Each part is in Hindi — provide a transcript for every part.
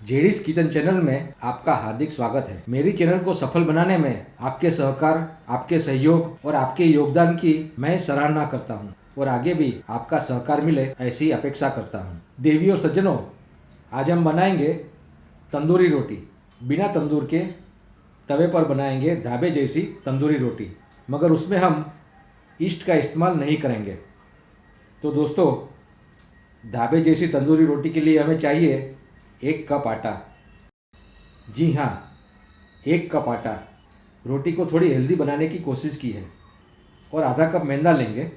जेडीज किचन चैनल में आपका हार्दिक स्वागत है। मेरी चैनल को सफल बनाने में आपके सहकार, आपके सहयोग और आपके योगदान की मैं सराहना करता हूं और आगे भी आपका सहकार मिले ऐसी अपेक्षा करता हूं। देवी और सज्जनों, आज हम बनाएंगे तंदूरी रोटी। बिना तंदूर के तवे पर बनाएंगे ढाबे जैसी तंदूरी रोटी, मगर उसमें हम ईस्ट का इस्तेमाल नहीं करेंगे। तो दोस्तों, ढाबे जैसी तंदूरी रोटी के लिए हमें चाहिए 1 कप आटा। जी हाँ, 1 कप आटा। रोटी को थोड़ी हेल्दी बनाने की कोशिश की है। और आधा कप मैदा लेंगे।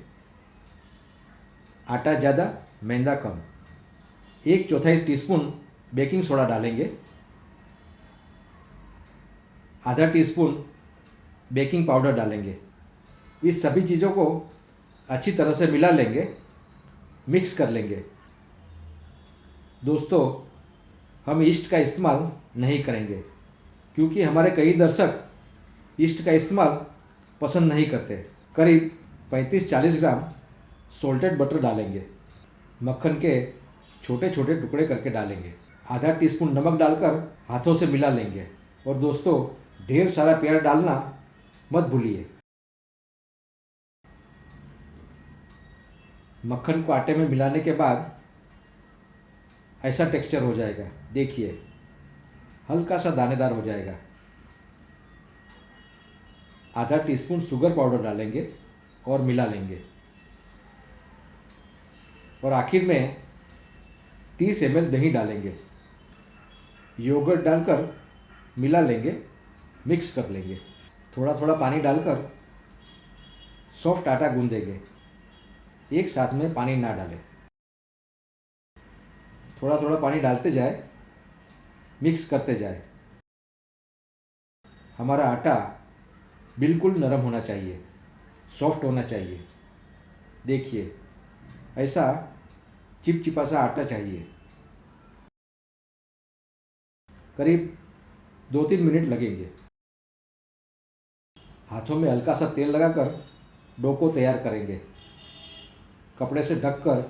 आटा ज़्यादा, मैदा कम। 1/4 टीस्पून बेकिंग सोडा डालेंगे। आधा टीस्पून बेकिंग पाउडर डालेंगे। इस सभी चीज़ों को अच्छी तरह से मिला लेंगे, मिक्स कर लेंगे। दोस्तों, हम ईस्ट का इस्तेमाल नहीं करेंगे क्योंकि हमारे कई दर्शक ईस्ट का इस्तेमाल पसंद नहीं करते। करीब 35-40 ग्राम सोल्टेड बटर डालेंगे। मक्खन के छोटे छोटे टुकड़े करके डालेंगे। आधा टीस्पून नमक डालकर हाथों से मिला लेंगे। और दोस्तों, ढेर सारा प्याज डालना मत भूलिए। मक्खन को आटे में मिलाने के बाद ऐसा टेक्सचर हो जाएगा। देखिए, हल्का सा दानेदार हो जाएगा। आधा टीस्पून शुगर पाउडर डालेंगे और मिला लेंगे। और आखिर में 30 ml दही डालेंगे। योगर्ट डालकर मिला लेंगे, मिक्स कर लेंगे। थोड़ा थोड़ा पानी डालकर सॉफ्ट आटा गूंदेंगे। एक साथ में पानी ना डालें, थोड़ा थोड़ा पानी डालते जाए, मिक्स करते जाए। हमारा आटा बिल्कुल नरम होना चाहिए, सॉफ्ट होना चाहिए। देखिए, ऐसा चिपचिपा सा आटा चाहिए। करीब 2-3 मिनट लगेंगे। हाथों में हल्का सा तेल लगाकर डो को तैयार करेंगे। कपड़े से ढककर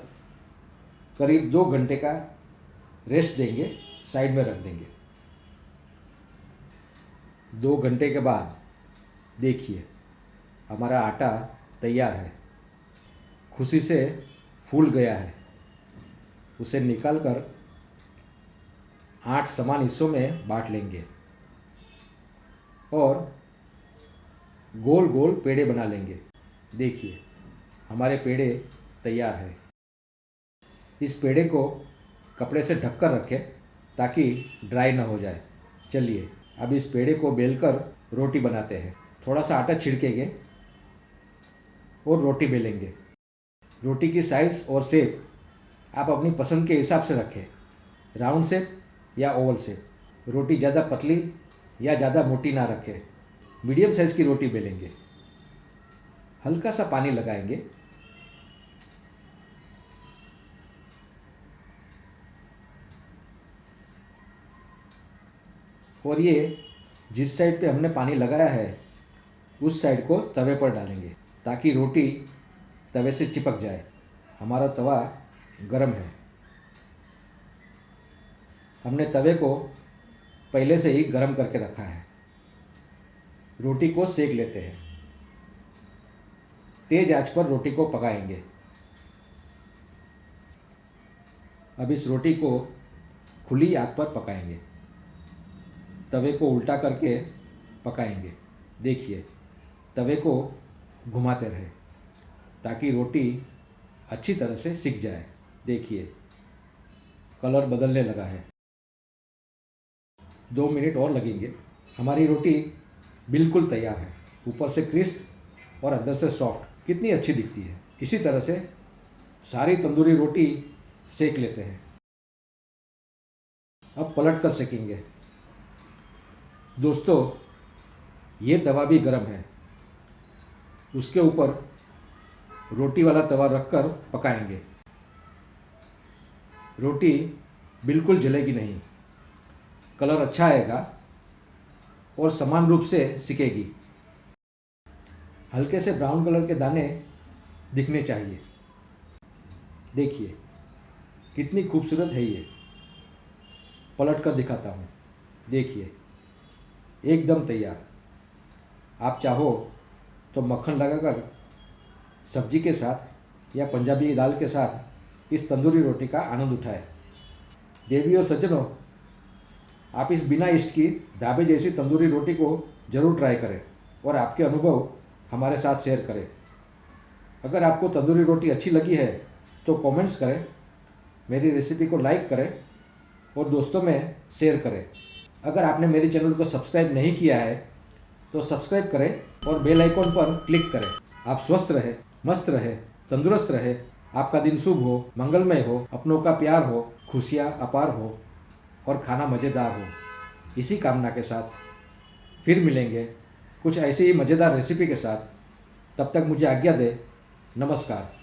करीब 2 घंटे का रेस्ट देंगे, साइड में रख देंगे। 2 घंटे के बाद देखिए, हमारा आटा तैयार है, खुशी से फूल गया है। उसे निकालकर 8 समान हिस्सों में बांट लेंगे और गोल गोल पेड़े बना लेंगे। देखिए, हमारे पेड़े तैयार है। इस पेड़े को कपड़े से ढककर रखें ताकि ड्राई ना हो जाए। चलिए, अब इस पेड़े को बेलकर रोटी बनाते हैं। थोड़ा सा आटा छिड़केंगे और रोटी बेलेंगे। रोटी की साइज़ और शेप आप अपनी पसंद के हिसाब से रखें, राउंड शेप या ओवल शेप। रोटी ज़्यादा पतली या ज़्यादा मोटी ना रखें। मीडियम साइज़ की रोटी बेलेंगे। हल्का सा पानी लगाएंगे। और ये जिस साइड पे हमने पानी लगाया है उस साइड को तवे पर डालेंगे ताकि रोटी तवे से चिपक जाए। हमारा तवा गरम है। हमने तवे को पहले से ही गरम करके रखा है। रोटी को सेक लेते हैं। तेज आंच पर रोटी को पकाएंगे। अब इस रोटी को खुली आंच पर पकाएंगे। तवे को उल्टा करके पकाएंगे। देखिए, तवे को घुमाते रहें ताकि रोटी अच्छी तरह से सिक जाए। देखिए, कलर बदलने लगा है। 2 मिनट और लगेंगे। हमारी रोटी बिल्कुल तैयार है। ऊपर से क्रिस्प और अंदर से सॉफ्ट। कितनी अच्छी दिखती है। इसी तरह से सारी तंदूरी रोटी सेक लेते हैं। अब पलट कर सेकेंगे। दोस्तों, ये तवा भी गरम है। उसके ऊपर रोटी वाला तवा रखकर पकाएंगे। रोटी बिल्कुल जलेगी नहीं, कलर अच्छा आएगा और समान रूप से सिकेगी। हल्के से ब्राउन कलर के दाने दिखने चाहिए। देखिए, कितनी खूबसूरत है ये। पलट कर दिखाता हूँ। देखिए, एकदम तैयार। आप चाहो तो मक्खन लगाकर सब्जी के साथ या पंजाबी दाल के साथ इस तंदूरी रोटी का आनंद उठाएं। देवी और सज्जनों, आप इस बिना ईस्ट की ढाबे जैसी तंदूरी रोटी को ज़रूर ट्राई करें और आपके अनुभव हमारे साथ शेयर करें। अगर आपको तंदूरी रोटी अच्छी लगी है तो कमेंट्स करें, मेरी रेसिपी को लाइक करें और दोस्तों में शेयर करें। अगर आपने मेरे चैनल को सब्सक्राइब नहीं किया है तो सब्सक्राइब करें और बेल आइकॉन पर क्लिक करें। आप स्वस्थ रहें, मस्त रहें, तंदुरुस्त रहें। आपका दिन शुभ हो, मंगलमय हो, अपनों का प्यार हो, खुशियाँ अपार हो और खाना मज़ेदार हो। इसी कामना के साथ फिर मिलेंगे कुछ ऐसी ही मज़ेदार रेसिपी के साथ। तब तक मुझे आज्ञा दें। नमस्कार।